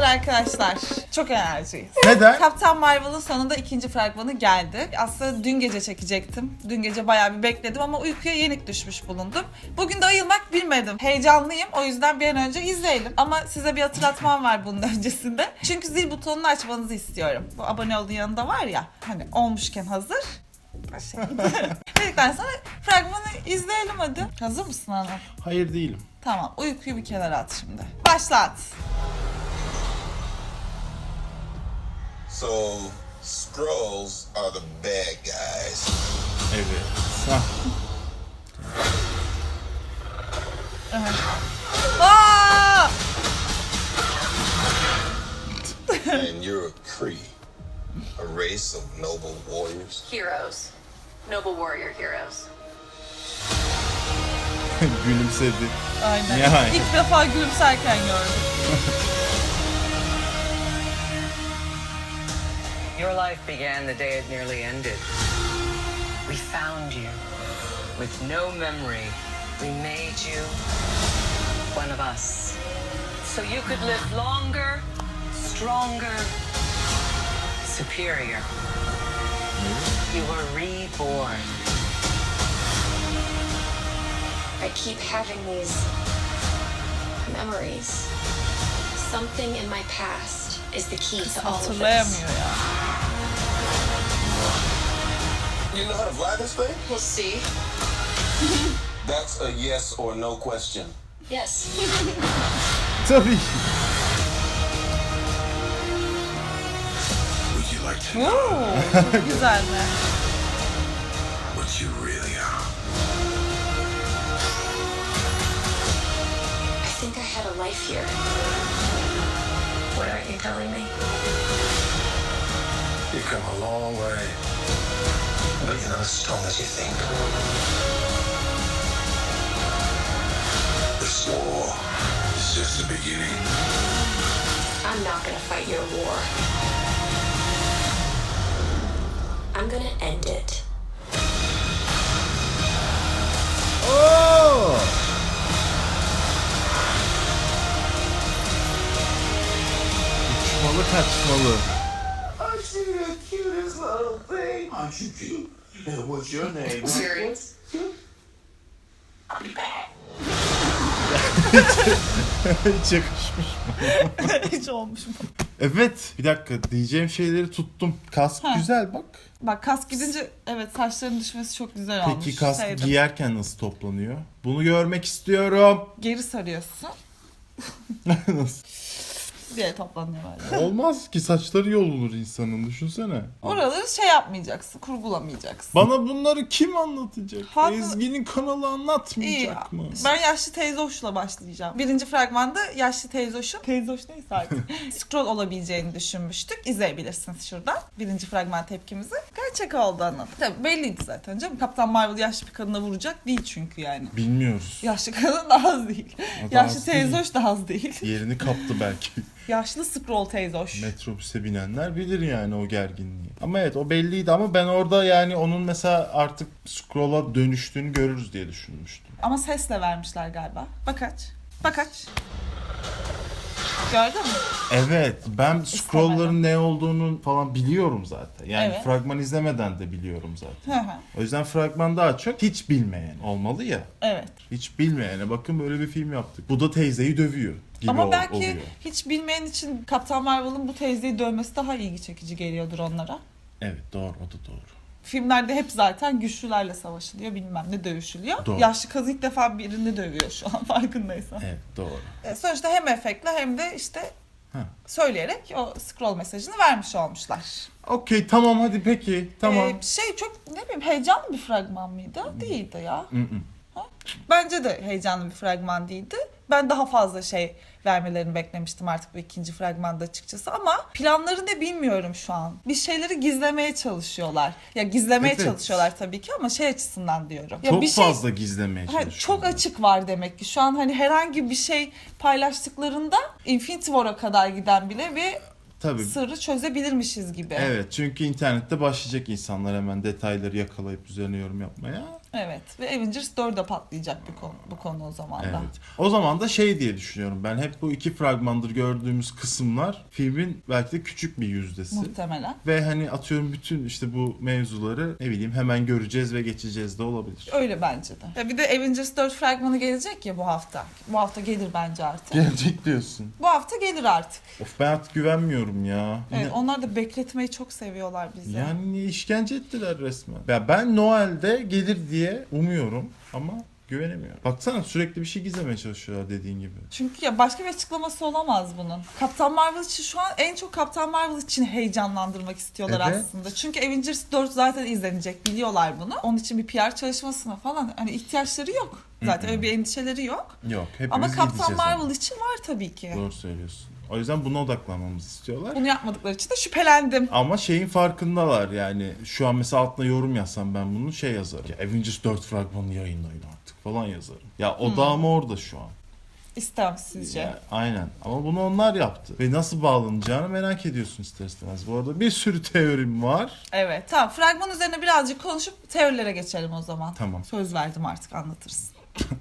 arkadaşlar. Çok enerjiyiz. Neden? Kaptan Marvel'ın sonunda ikinci fragmanı geldi. Aslında dün gece çekecektim. Dün gece bayağı bir bekledim ama uykuya yenik düşmüş bulundum. Bugün de ayılmak bilmedim. Heyecanlıyım. O yüzden bir an önce izleyelim. Ama size bir hatırlatmam var bunun öncesinde. Çünkü zil butonunu açmanızı istiyorum. Bu abone olduğun yanında var ya. Hani olmuşken hazır. Dedikten sonra fragmanı izleyelim hadi. Hazır mısın Anam? Hayır değilim. Tamam. Uykuyu bir kenara at şimdi. Başlat. So, Skrulls are the bad guys. Evet. Hah. Aa! And you're a Kree. A race of noble warriors. Heroes. Noble warrior heroes. Gülümsedi. Aynen. Yani. İlk defa gülümserken gördüm. Your life began the day it nearly ended. We found you. With no memory, we made you one of us. So you could live longer, stronger, superior. You were reborn. I keep having these memories. Something in my past is the key to all of this. Hatırlayamıyor ya. You know how to fly this thing? We'll see. That's a yes or no question. Yes. Tabii. Would you like to know Oo, güzel mi? what you really are? I think I had a life here. What aren't you telling me? You've come a long way. But you're not as strong as you think. This war is just the beginning. I'm not gonna fight your war. I'm gonna end it. Oo! Uçmalı kaçmalı. Aren't you the cutest little thing? Aren't you cute? And what's your name? Serious? I'll be back. Hiç yakışmış. Hiç olmuş mu? Evet. Bir dakika. Diyeceğim şeyleri tuttum. Kask Ha. güzel bak. Bak kask gidince evet saçların düşmesi çok güzel olmuş. Peki kask Sevdim. giyerken nasıl toplanıyor? Bunu görmek istiyorum. Geri sarıyorsun Nasıl? diye toplanıyor böyle. Olmaz ki, saçları yolunur insanın, düşünsene. Oraları şey yapmayacaksın, kurgulamayacaksın. Bana bunları kim anlatacak? Haklı. Ezgi'nin kanalı İyi anlatmayacak ya. mı? Ben yaşlı teyzoşla başlayacağım. Birinci fragmanda yaşlı teyzoşun, teyzoş neyse artık, scroll olabileceğini düşünmüştük. İzleyebilirsiniz şuradan. Birinci fragman tepkimizi. Gerçek oldu anladım. Tabii belliydi zaten canım. Kaptan Marvel yaşlı bir kadına vuracak değil çünkü yani. Bilmiyoruz. Yaşlı kadın da az değil. O da Yaşlı az değil. teyzoş da az değil. Yerini kaptı belki. Yaşlı scroll teyzoş. Metrobüse binenler bilir yani o gerginliği. Ama evet, o belliydi ama ben orada yani onun mesela artık scroll'a dönüştüğünü görürüz diye düşünmüştüm. Ama sesle vermişler galiba. Bak aç. Bak aç. Gördün mü? Evet, ben scroll'ların ne olduğunu falan biliyorum zaten. Yani Evet. fragman izlemeden de biliyorum zaten. Hı hı. O yüzden fragman daha çok hiç bilmeyen olmalı ya. Evet. Hiç bilmeyene bakın böyle bir film yaptık. Bu da teyzeyi dövüyor gibi Ama belki oluyor. hiç bilmeyen için Kaptan Marvel'ın bu teyzeyi dövmesi daha ilgi çekici geliyordur onlara. Evet, doğru, o da doğru. Filmlerde hep zaten güçlülerle savaşılıyor, bilmem ne dövüşülüyor. Doğru. Yaşlı kadın ilk defa birini dövüyor şu an farkındaysan. Evet, doğru. Sonuçta hem efektle hem de işte Ha. söyleyerek o scroll mesajını vermiş olmuşlar. Okey, tamam, hadi peki, tamam. Çok ne bileyim, heyecanlı bir fragman mıydı? Değildi ya. Hı hı. Bence de heyecanlı bir fragman değildi. Ben daha fazla şey vermelerini beklemiştim artık bu ikinci fragmanda açıkçası, ama planları ne bilmiyorum şu an. Bir şeyleri gizlemeye çalışıyorlar. Ya gizlemeye Evet. çalışıyorlar tabii ki ama şey açısından diyorum. Ya Çok bir şey, fazla gizlemeye hani çalışıyor. çok açık var demek ki. Şu an hani herhangi bir şey paylaştıklarında Infinity War'a kadar giden bile bir Tabii. sırrı çözebilirmişiz gibi. Evet, çünkü internette başlayacak insanlar hemen detayları yakalayıp üzerine yorum yapmaya. Evet ve Avengers 4'e patlayacak bu konu o zaman da. Evet. O zaman da şey diye düşünüyorum ben. Hep bu iki fragmandır gördüğümüz kısımlar filmin belki de küçük bir yüzdesi. Muhtemelen. Ve hani atıyorum bütün işte bu mevzuları ne bileyim hemen göreceğiz ve geçeceğiz de olabilir. Öyle bence de. Ya bir de Avengers 4 fragmanı gelecek ya bu hafta. Bu hafta gelir bence artık. Gelecek diyorsun. Bu hafta gelir artık. Of ben artık güvenmiyorum ya. Evet, onlar da bekletmeyi çok seviyorlar bizi. Yani işkence ettiler resmen. Ya ben Noel'de gelir diye umuyorum ama güvenemiyorum. Baksana sürekli bir şey gizlemeye çalışıyorlar dediğin gibi. Çünkü ya başka bir açıklaması olamaz bunun. Kaptan Marvel için şu an en çok Kaptan Marvel için heyecanlandırmak istiyorlar Evet. aslında. Çünkü Avengers 4 zaten izlenecek, biliyorlar bunu. Onun için bir PR çalışmasına falan hani ihtiyaçları yok. Zaten öyle bir endişeleri yok. Yok hepimiz Ama Kaptan gideceğiz Marvel ama. için var tabii ki. Doğru söylüyorsun. O yüzden buna odaklanmamızı istiyorlar. Bunu yapmadıkları için de şüphelendim. Ama şeyin farkındalar yani. Şu an mesela altına yorum yazsam ben bunu şey yazarım. Ya Avengers 4 fragmanını yayınlayın artık falan yazarım. Ya odağım orada şu an. İstemsizce. Ya, aynen. Ama bunu onlar yaptı. Ve nasıl bağlanacağını merak ediyorsun ister istemez. Bu arada bir sürü teorim var. Evet. Tamam. Fragman üzerine birazcık konuşup teorilere geçelim o zaman. Tamam. Söz verdim, artık anlatırız.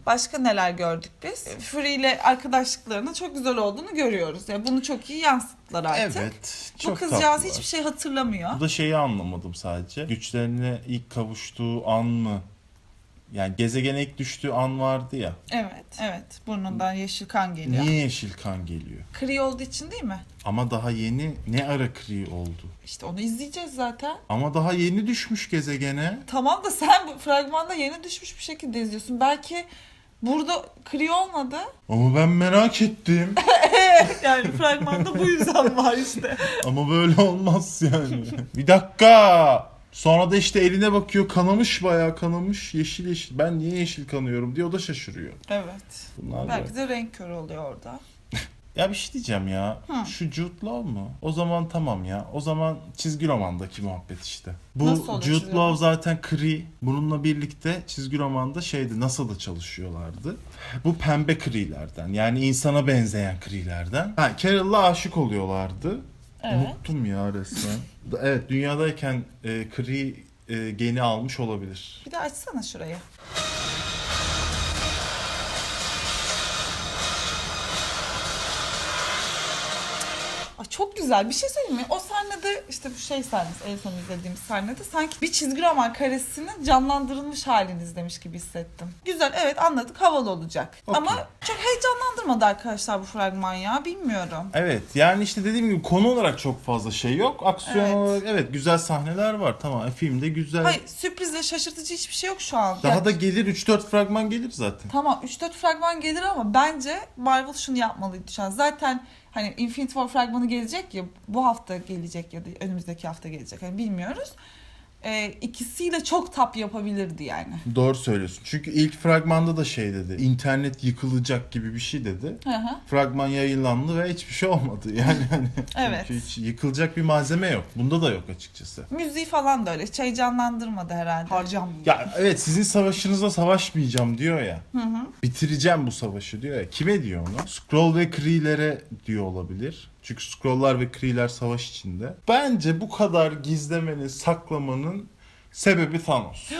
Başka neler gördük biz? Fury ile arkadaşlıklarının çok güzel olduğunu görüyoruz. Yani bunu çok iyi yansıttılar artık. Evet. Bu Çok kızcağız tatlılar. hiçbir şey hatırlamıyor. Bu da şeyi anlamadım sadece. Güçlerine ilk kavuştuğu an mı? Yani gezegene ilk düştüğü an vardı ya. Evet. Evet. Burnundan yeşil kan geliyor. Niye yeşil kan geliyor? Kree olduğu için değil mi? Ama daha yeni ne ara Kree oldu? İşte onu izleyeceğiz zaten. Ama daha yeni düşmüş gezegene. Tamam da sen bu fragmanda yeni düşmüş bir şekilde izliyorsun. Belki burada Kree olmadı. Ama ben merak ettim. Yani fragmanda bu yüzden var işte. Ama böyle olmaz yani. Bir dakika. Sonra da işte eline bakıyor kanamış bayağı kanamış. Yeşil yeşil. Ben niye yeşil kanıyorum diye o da şaşırıyor. Evet. Bunlar Belki böyle. de renk körü oluyor orada. Ya bir şey diyeceğim ya. Şu Jude Law mu? O zaman tamam ya. O zaman çizgi romandaki muhabbet işte. Bu Nasıl oluyor Jude çizgi Law roman? zaten Kree. Bununla birlikte çizgi romanda şeydi NASA'da çalışıyorlardı. Bu pembe Kree'lerden. Yani insana benzeyen Kree'lerden. Ha, Carol'la aşık oluyorlardı. Evet. Unuttum ya resmen. Evet dünyadayken Kree geni almış olabilir. Bir de açsana şurayı. Ay çok güzel. Bir şey söyleyeyim mi? O sahnede işte bu şey sahnesi, en son izlediğimiz sahnede sanki bir çizgi roman karesinin canlandırılmış halini izlemiş gibi hissettim. Güzel, evet, anladık, havalı olacak. Okey. Ama çok heyecanlandırmadı arkadaşlar bu fragman ya, bilmiyorum. Evet yani işte dediğim gibi konu olarak çok fazla şey yok. Aksiyon Evet. olarak evet güzel sahneler var. Tamam filmde güzel. Hayır, sürpriz ve şaşırtıcı hiçbir şey yok şu an. Daha Ya, da gelir 3-4 fragman gelir zaten. tamam 3-4 fragman gelir ama bence Marvel şunu yapmalıydı şu an. Zaten hani Infinity War fragmanı gelecek ya, bu hafta gelecek ya da önümüzdeki hafta gelecek, hani bilmiyoruz. İkisiyle çok tap yapabilirdi yani. Doğru söylüyorsun. Çünkü ilk fragmanda da şey dedi. İnternet yıkılacak gibi bir şey dedi. Hı hı. Fragman yayınlandı ve hiçbir şey olmadı. Yani hani Evet. çünkü hiç yıkılacak bir malzeme yok. Bunda da yok açıkçası. Müziği falan da öyle. Hiç heyecanlandırmadı herhalde. Harcanmıyor. Ya evet sizin savaşınızla savaşmayacağım diyor ya. Bitireceğim bu savaşı diyor ya. Kime diyor onu? Skrull ve Kree'lere diyor olabilir. Çünkü Skrull'lar ve Kree'ler savaş içinde. Bence bu kadar gizlemenin, saklamanın sebebi Thanos.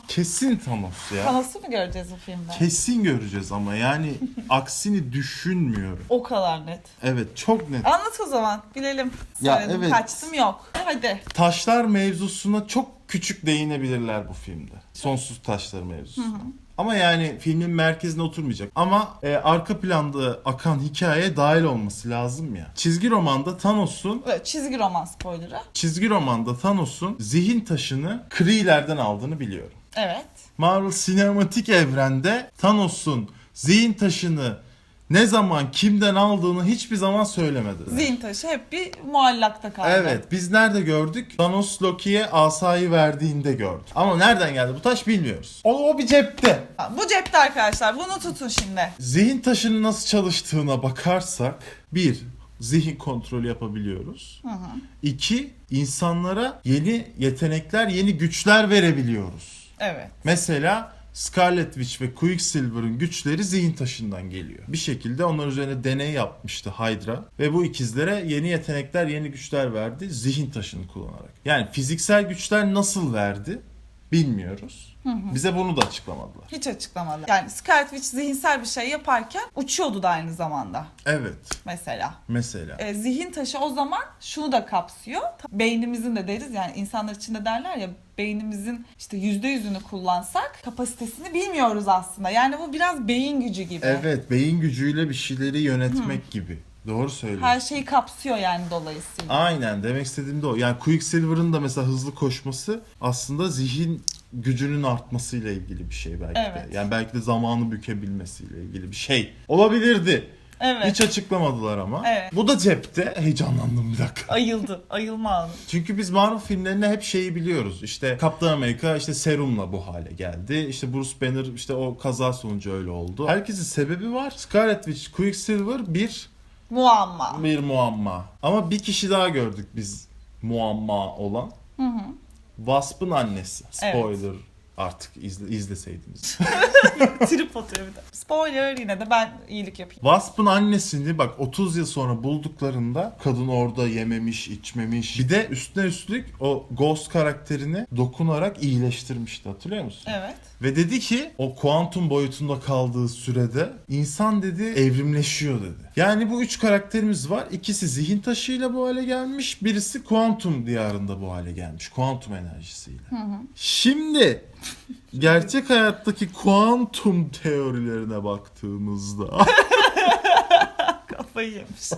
Kesin Thanos ya. Thanos'u mu göreceğiz bu filmde? Kesin göreceğiz ama yani aksini düşünmüyorum. O kadar net. Evet çok net. Anlat o zaman. Bilelim. Ya Söyledim, evet. kaçtım yok. Hadi. Taşlar mevzusuna çok küçük değinebilirler bu filmde. Sonsuz taşlar mevzusuna. Ama yani filmin merkezine oturmayacak. Ama arka planda akan hikayeye dahil olması lazım ya. Çizgi romanda Thanos'un Böyle çizgi roman spoiler'ı. zihin taşını Kree'lerden aldığını biliyorum. Evet. Marvel sinematik evrende Thanos'un zihin taşını ne zaman kimden aldığını hiçbir zaman söylemediler. Zihin taşı hep bir muallakta kaldı. Evet, biz nerede gördük? Thanos Loki'ye asayı verdiğinde gördük. Ama nereden geldi bu taş bilmiyoruz. O bir cepte. Bu cepte arkadaşlar. Bunu tutun şimdi. Zihin taşının nasıl çalıştığına bakarsak, bir, zihin kontrolü yapabiliyoruz. 2, insanlara yeni yetenekler, yeni güçler verebiliyoruz. Evet. Mesela Scarlet Witch ve Quicksilver'ın güçleri zihin taşından geliyor. Bir şekilde onlar üzerine deney yapmıştı Hydra ve bu ikizlere yeni yetenekler, yeni güçler verdi zihin taşını kullanarak. Yani fiziksel güçler nasıl verdi bilmiyoruz. Bize bunu da açıklamadılar. Hiç açıklamadı. Yani Scarlet Witch zihinsel bir şey yaparken uçuyordu da aynı zamanda Evet. mesela. Mesela. Zihin taşı o zaman şunu da kapsıyor. Beynimizin de deriz yani insanlar için de derler ya beynimizin işte %100'ünü kullansak kapasitesini bilmiyoruz aslında. Yani bu biraz beyin gücü gibi. Evet, beyin gücüyle bir şeyleri yönetmek gibi. Doğru söylüyorsun. Her şeyi kapsıyor yani dolayısıyla. Aynen, demek istediğim de o. Yani Quicksilver'ın da mesela hızlı koşması aslında zihin gücünün artmasıyla ilgili bir şey belki Evet. de. Yani belki de zamanı bükebilmesiyle ilgili bir şey olabilirdi. Evet. Hiç açıklamadılar ama. Evet. Bu da cepte. Heyecanlandım bir dakika. Ayıldı. Ayılma anı. Çünkü biz Marvel filmlerinde hep şeyi biliyoruz. İşte Kaptan Amerika işte serumla bu hale geldi. İşte Bruce Banner işte o kaza sonucu öyle oldu. Herkesin sebebi var. Scarlet Witch, Quicksilver bir muamma. Ama bir kişi daha gördük biz muamma olan. Wasp'ın annesi. Spoiler artık izleseydiniz. Trip atıyor bir de. Spoiler yine de ben iyilik yapayım. Wasp'ın annesini bak 30 yıl sonra bulduklarında kadın orada yememiş, içmemiş. Bir de üstüne üstlük o Ghost karakterini dokunarak iyileştirmişti. Hatırlıyor musun? Evet. Ve dedi ki o kuantum boyutunda kaldığı sürede insan dedi evrimleşiyor dedi. Yani bu 3 karakterimiz var. İkisi zihin taşıyla bu hale gelmiş. Birisi kuantum diyarında bu hale gelmiş. Kuantum enerjisiyle. Şimdi gerçek hayattaki kuantum teorilerine baktığımızda Kafayı yemiş.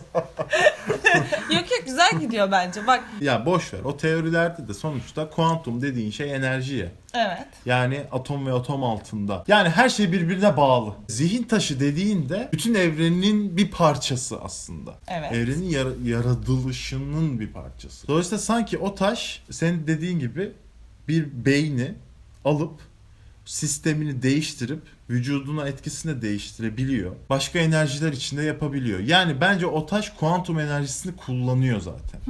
Yok güzel gidiyor bence. Bak. ya boş ver. O teorilerde de sonuçta kuantum dediğin şey enerji ya. Evet. Yani atom ve atom altında. Yani her şey birbirine bağlı. Zihin taşı dediğinde bütün evrenin bir parçası aslında. Evet. Evrenin yaratılışının bir parçası. Dolayısıyla sanki o taş senin dediğin gibi bir beyni alıp sistemini değiştirip vücuduna etkisini de değiştirebiliyor. Başka enerjiler içinde yapabiliyor. Yani bence o taş kuantum enerjisini kullanıyor zaten.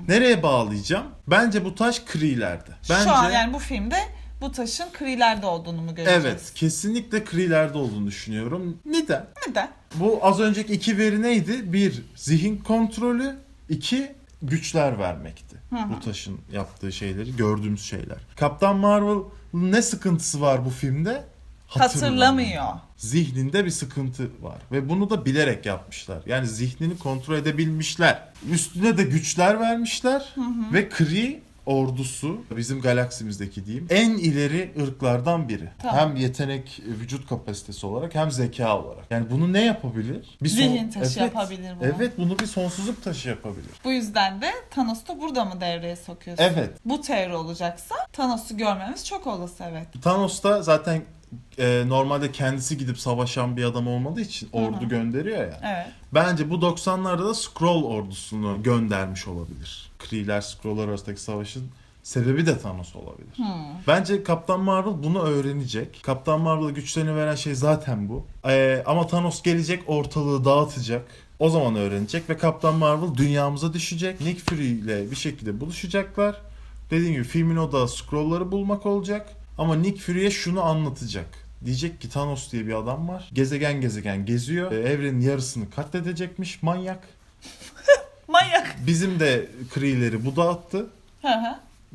Nereye bağlayacağım? Bence bu taş Kree'lerde. Bence... Şu an yani bu filmde bu taşın Kree'lerde olduğunu mu göreceğiz? Evet, kesinlikle Kree'lerde olduğunu düşünüyorum. Neden? Neden? Bu az önceki 2 veri neydi? 1. Zihin kontrolü. 2. Güçler vermekti. Bu taşın yaptığı şeyleri, gördüğümüz şeyler. Kaptan Marvel'ın ne sıkıntısı var bu filmde? Hatırlamıyor. Zihninde bir sıkıntı var. Ve bunu da bilerek yapmışlar. Yani zihnini kontrol edebilmişler. Üstüne de güçler vermişler. Ve Kree ordusu, bizim galaksimizdeki diyeyim, en ileri ırklardan biri. Tamam. Hem yetenek, vücut kapasitesi olarak hem zeka olarak. Yani bunu ne yapabilir? Zihin taşı yapabilir bunu. Evet, bunu bir sonsuzluk taşı yapabilir. Bu yüzden de Thanos'u da burada mı devreye sokuyorsun? Evet. Bu teori olacaksa Thanos'u görmemiz çok olası evet. Thanos da zaten normalde kendisi gidip savaşan bir adam olmadığı için ordu gönderiyor ya. Evet. Bence bu 90'larda da Skrull ordusunu göndermiş olabilir. Kree'ler Skrull'lar arasındaki savaşın sebebi de Thanos olabilir. Bence Kaptan Marvel bunu öğrenecek. Kaptan Marvel'a güçlerini veren şey zaten bu. Ama Thanos gelecek, ortalığı dağıtacak. O zaman öğrenecek ve Kaptan Marvel dünyamıza düşecek. Nick Fury ile bir şekilde buluşacaklar. Dediğim gibi filmin odağı Skrull'ları bulmak olacak. Ama Nick Fury'ye şunu anlatacak. Diyecek ki Thanos diye bir adam var. Gezegen geziyor. Evrenin yarısını katledecekmiş. Manyak. Manyak. Bizim de Kree'leri bu dağıttı.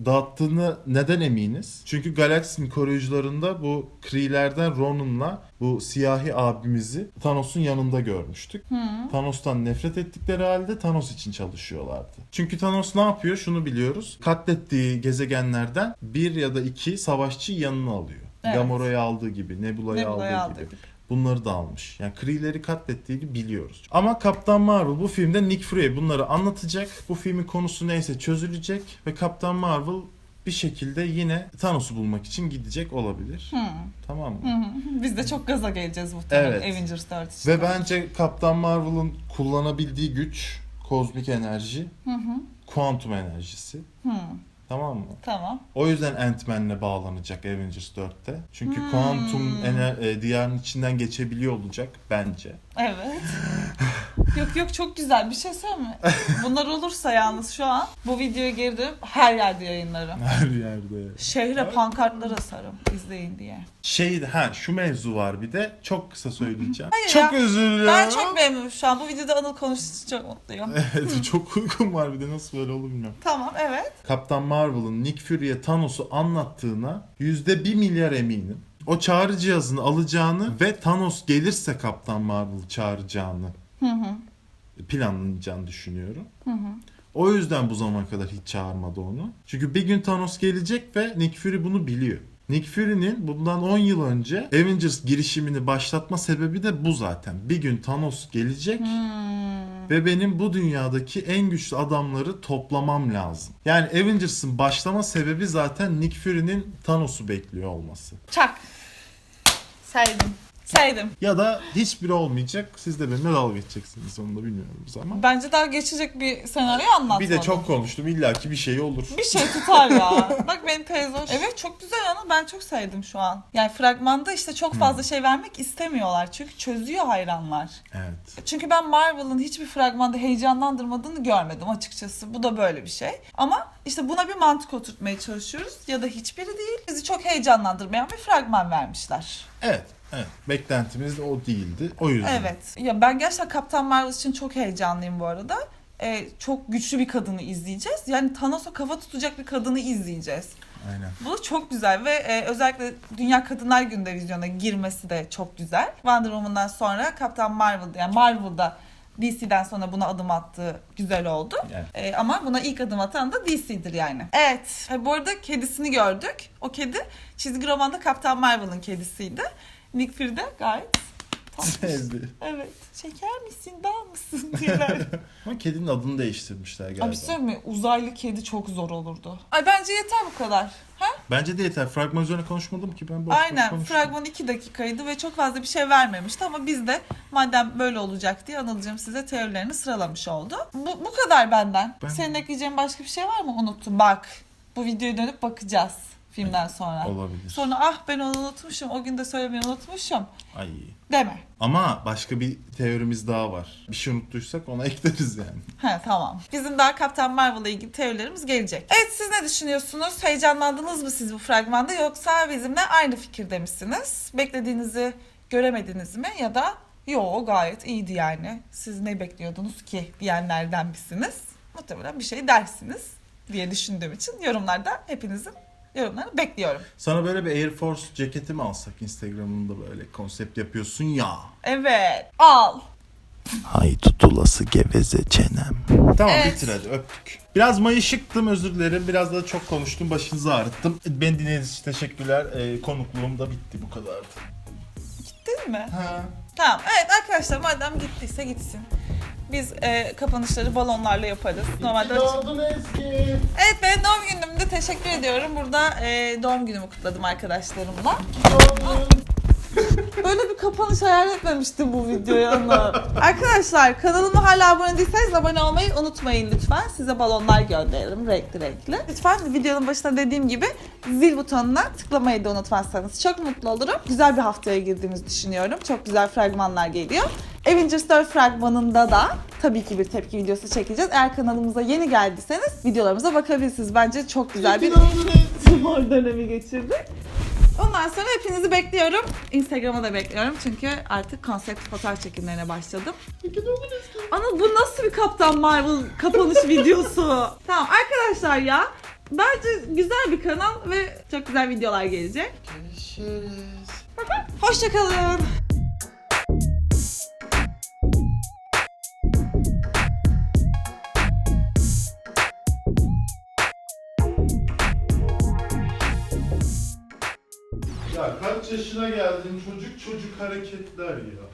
Dağıttığını neden eminiz? Çünkü galaksinin koruyucularında bu Kree'lerden Ronan'la bu siyahi abimizi Thanos'un yanında görmüştük. Thanos'tan nefret ettikleri halde Thanos için çalışıyorlardı. Çünkü Thanos ne yapıyor? Şunu biliyoruz. Katlettiği gezegenlerden 1 ya da 2 savaşçı yanına alıyor. Evet. Gamora'yı aldığı gibi, Nebula'yı aldığı gibi. Bunları da almış. Yani Kree'leri katlettiğini biliyoruz. Ama Kaptan Marvel bu filmde Nick Fury'ye bunları anlatacak. Bu filmin konusu neyse çözülecek ve Kaptan Marvel bir şekilde yine Thanos'u bulmak için gidecek olabilir. Tamam mı? Biz de çok gaza geleceğiz muhtemelen Evet. Avengers 4 için. Ve bence Kaptan Marvel'ın kullanabildiği güç kozmik enerji, kuantum enerjisi. Tamam mı? Tamam. O yüzden Ant-Man'le bağlanacak Avengers 4'te. Çünkü kuantum diyarın içinden geçebiliyor olacak bence. Evet. Yok çok güzel bir şey söyleyeyim mi? Bunlar olursa yalnız şu an bu videoyu geri dönüp her yerde yayınlarım. Her yerde. Şehre pankartlar asarım izleyin diye. Şu mevzu var bir de. Çok kısa söyleyeceğim. Hayır çok ya, özür dilerim. Ben çok memnunum şu an. Bu videoda Anıl konuştuğu için çok mutluyum. Evet, çok uygun var bir de, nasıl böyle olur bilmiyorum. Tamam, evet. Kaptan Marvel'ın Nick Fury'ye Thanos'u anlattığına %1 milyar eminim. O çağrı cihazını alacağını ve Thanos gelirse Kaptan Marvel'ı çağıracağını planlayacağını düşünüyorum. O yüzden bu zamana kadar hiç çağırmadı onu. Çünkü bir gün Thanos gelecek ve Nick Fury bunu biliyor. Nick Fury'nin bundan 10 yıl önce Avengers girişimini başlatma sebebi de bu zaten. Bir gün Thanos gelecek ve benim bu dünyadaki en güçlü adamları toplamam lazım. Yani Avengers'ın başlama sebebi zaten Nick Fury'nin Thanos'u bekliyor olması. Çak. Sevdim. Ya da hiçbiri olmayacak. Siz de benimle dalga geçeceksiniz, onu da bilmiyoruz ama. Bence daha geçecek bir senaryo anlatmadım. Bir de çok konuştum. İllaki bir şey olur. Bir şey tutar ya. Bak benim teyze hoş. Evet çok güzel Anıl. Ben çok sevdim şu an. Yani fragmanda işte çok fazla şey vermek istemiyorlar. Çünkü çözüyor hayranlar. Evet. Çünkü ben Marvel'ın hiçbir fragmanda heyecanlandırmadığını görmedim açıkçası. Bu da böyle bir şey. Ama işte buna bir mantık oturtmaya çalışıyoruz. Ya da hiçbiri değil. Bizi çok heyecanlandırmayan bir fragman vermişler. Evet. Beklentimiz de o değildi. O yüzden. Evet. Ya ben gerçekten Kaptan Marvel için çok heyecanlıyım bu arada. Çok güçlü bir kadını izleyeceğiz. Yani Thanos'a kafa tutacak bir kadını izleyeceğiz. Aynen. Bu da çok güzel ve özellikle Dünya Kadınlar Günü'nde vizyona girmesi de çok güzel. Wonder Woman'dan sonra Kaptan Marvel, yani Marvel'da DC'den sonra buna adım attığı güzel oldu. Evet. Ama buna ilk adım atan da DC'dir yani. Evet. Bu arada kedisini gördük. O kedi çizgi romanda Kaptan Marvel'ın kedisiydi. Nick Fury de gayet tatlı. Sevdi. Evet. Şeker misin, dağ mısın diyorlar. Ama kedinin adını değiştirmişler galiba. Abi söyleyeyim mi? Uzaylı kedi çok zor olurdu. Ay bence yeter bu kadar. Ha? Bence de yeter. Fragman üzerine konuşmadım ki ben. Aynen. Konuştum. Fragman 2 dakikaydı ve çok fazla bir şey vermemişti ama biz de madem böyle olacak diye Anılcığım size teorilerini sıralamış oldu. Bu kadar benden. Senin ekleyeceğin başka bir şey var mı? Unuttum. Bak. Bu videoya dönüp bakacağız filmden sonra. Olabilir. Sonra ben onu unutmuşum. O gün de söylemeyi unutmuşum. Ay. Deme. Ama başka bir teorimiz daha var. Bir şey unuttuysak ona ekleriz yani. He tamam. Bizim daha Kaptan Marvel'la ilgili teorilerimiz gelecek. Evet siz ne düşünüyorsunuz? Heyecanlandınız mı siz bu fragmanda yoksa bizimle aynı fikirde misiniz? Beklediğinizi göremediniz mi ya da yo gayet iyiydi yani. Siz ne bekliyordunuz ki diyenlerden misiniz? Muhtemelen bir şey dersiniz diye düşündüğüm için yorumlarda hepinizin yorumlarını bekliyorum. Sana böyle bir Air Force ceketi mi alsak? Instagram'ında böyle konsept yapıyorsun ya. Evet al. Hay tutulası geveze çenem. Tamam Evet. bitir hadi, öptük. Biraz mayışıktım, özür dilerim. Biraz da çok konuştum, başınızı ağrıttım. Beni dinlediğiniz için teşekkürler. Konukluğum da bitti, bu kadardı. Değil mi? Ha. Tamam. Evet arkadaşlar madem gittiyse gitsin. Biz kapanışları balonlarla yaparız. Normalde Ezgi. Evet benim doğum günümde teşekkür ediyorum. Burada doğum günümü kutladım arkadaşlarımla. Böyle bir kapanış hayal etmemiştim bu videoya ama. Arkadaşlar kanalıma hala abone değilseniz abone olmayı unutmayın lütfen. Size balonlar gönderirim renkli renkli. Lütfen videonun başında dediğim gibi zil butonuna tıklamayı da unutmazsanız çok mutlu olurum. Güzel bir haftaya girdiğimizi düşünüyorum. Çok güzel fragmanlar geliyor. Avengers 4 fragmanında da tabii ki bir tepki videosu çekeceğiz. Eğer kanalımıza yeni geldiyseniz videolarımıza bakabilirsiniz. Bence çok güzel bir spor dönemi geçirdik. Ondan sonra hepinizi bekliyorum. Instagram'a da bekliyorum çünkü artık konsept fotoğraf çekimlerine başladım. Anıl bu nasıl bir Kaptan Marvel kapanış videosu? Tamam arkadaşlar ya. Bence güzel bir kanal ve çok güzel videolar gelecek. Görüşürüz. Hoşçakalın. Ya kaç yaşına geldin, çocuk hareketler ya.